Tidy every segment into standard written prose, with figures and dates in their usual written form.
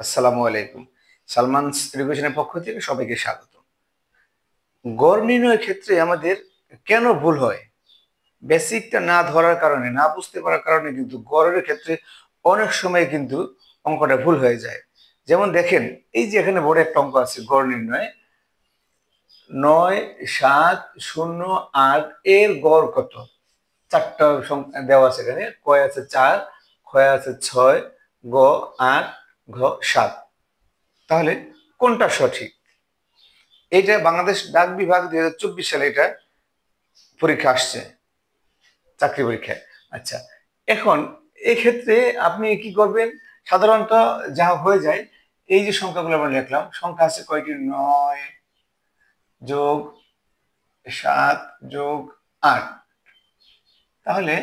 আসসালামু আলাইকুম। সালমানস এডুকেশনের পক্ষ থেকে সবাইকে স্বাগত। গড় নির্ণয়ের ক্ষেত্রে আমাদের কেন ভুল হয়? বেসিকটা না ধরার কারণে, না বুঝতে পারার কারণে কিন্তু গড়ের ক্ষেত্রে অনেক সময় কিন্তু অঙ্কটা ভুল হয়ে যায়। যেমন দেখেন, এই যে এখানে বড় একটা অঙ্ক আছে গড় নির্ণয়, ৯, ৭, ০, ৮ এর গড় কত? চারটা সংখ্যা দেওয়া আছে এখানে, কয় আছে ৪, ক্ষয় আছে ৬, গ ৮, ঘ ৭। তাহলে কোনটা সঠিক? এটা বাংলাদেশ ডাক বিভাগ ২০২৪ সালে এটা পরীক্ষা আসছে, চাকরি পরীক্ষায়। আচ্ছা, এখন এক্ষেত্রে আপনি কি করবেন? সাধারণত যা হয়ে যায়, এই যে সংখ্যাগুলো আমরা লিখলাম, সংখ্যা আছে কয়টি? ৯ যোগ ৭ যোগ ৮। তাহলে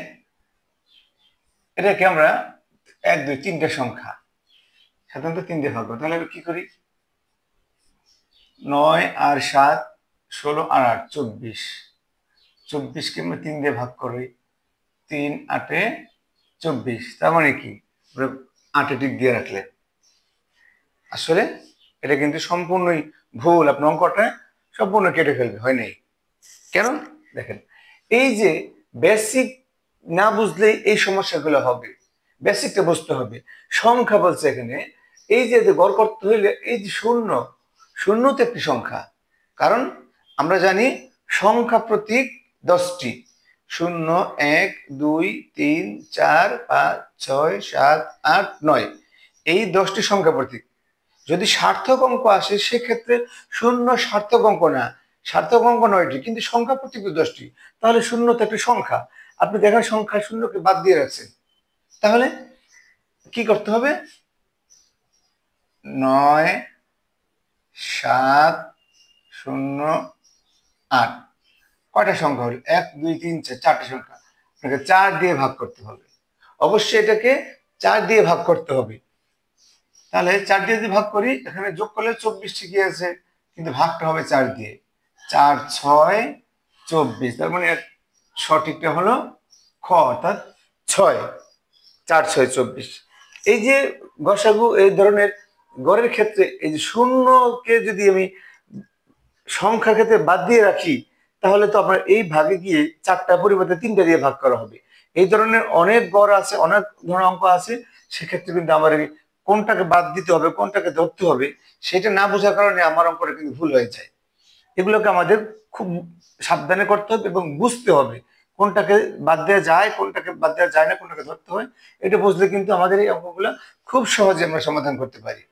এটাকে আমরা ১ ২ ৩টে সংখ্যা, সাধারণত ৩ দিয়ে ভাগ করব। তাহলে আমি কি করি? ৯ আর ৭, ১৬ আর ৮, ২৪। ২৪কে আমরা ৩ দিয়ে ভাগ করি, ৩ ৮ ২৪। তার মানে কি? ৮ টিক দিয়ে রাখলে আসলে এটা কিন্তু সম্পূর্ণই ভুল। আপনার অঙ্কটা সম্পূর্ণ কেটে ফেলবে, হয় নাই। কেন? দেখেন, এই যে বেসিক না বুঝলে এই সমস্যাগুলো হবে। বেসিকটা বুঝতে হবে। সংখ্যা বলছে এখানে, এই যে গড় করতে হইলে এই যে শূন্য, শূন্য তো একটি সংখ্যা। কারণ আমরা জানি সংখ্যা প্রতীক 10টি। ০, ১, ২, ৩, ৪, ৫, ৬, ৭, ৮, ৯, এই 10টি সংখ্যা প্রতীক। যদি সার্থক অঙ্ক আসে সেক্ষেত্রে শূন্য সার্থক অঙ্ক না, সার্থক অঙ্ক ৯টি, কিন্তু সংখ্যা প্রতীক 10টি। তাহলে শূন্য তো একটা সংখ্যা। আপনি দেখেন সংখ্যা শূন্যকে বাদ দিয়ে রাখছেন। তাহলে কি করতে হবে? ৯, ৭, ০, ৮ কয়টা সংখ্যা হলো? ১ ২ ৩ ৪, ৪টি সংখ্যা। আপনাকে ৪ দিয়ে ভাগ করতে হবে। অবশ্যই এটাকে ৪ দিয়ে ভাগ করতে হবে। তাহলে ৪ দিয়ে যদি ভাগ করি, এখানে যোগ করলে ২৪ ঠিকই আছে, কিন্তু ভাগটা হবে ৪ দিয়ে। ৪ ৬ ২৪। তার মানে সঠিকটা হলো খ, অর্থাৎ ৬। ৪ ৬ ২৪। এই যে গসাগু এই ধরনের গড়ের ক্ষেত্রে এই যে শূন্যকে যদি আমি সংখ্যার ক্ষেত্রে বাদ দিয়ে রাখি, তাহলে তো আপনার এই ভাগে গিয়ে ৪টা পরিবর্তে ৩টা দিয়ে ভাগ করা হবে। এই ধরনের অনেক গড় আছে, অনেক ধরনের অঙ্ক আছে। সেক্ষেত্রে কিন্তু আমার কোনটাকে বাদ দিতে হবে, কোনটাকে ধরতে হবে, সেটা না বোঝার কারণে আমার অঙ্কটা কিন্তু ভুল হয়ে যায়। এগুলোকে আমাদের খুব সাবধানে করতে হবে এবং বুঝতে হবে কোনটাকে বাদ দেওয়া যায়, কোনটাকে বাদ দেওয়া যায় না, কোনটাকে ধরতে হয়। এটা বুঝলে কিন্তু আমাদের এই অঙ্কগুলো খুব সহজে আমরা সমাধান করতে পারি।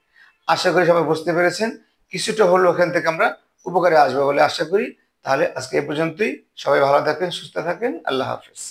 আশা করি সবাই বুঝতে পেরেছেন। কিছুটা হলো ওখান থেকে আমরা উপকারে আসবো বলে আশা করি। তাহলে আজকে এ পর্যন্তই। সবাই ভালো থাকেন, সুস্থ থাকেন। আল্লাহ হাফেজ।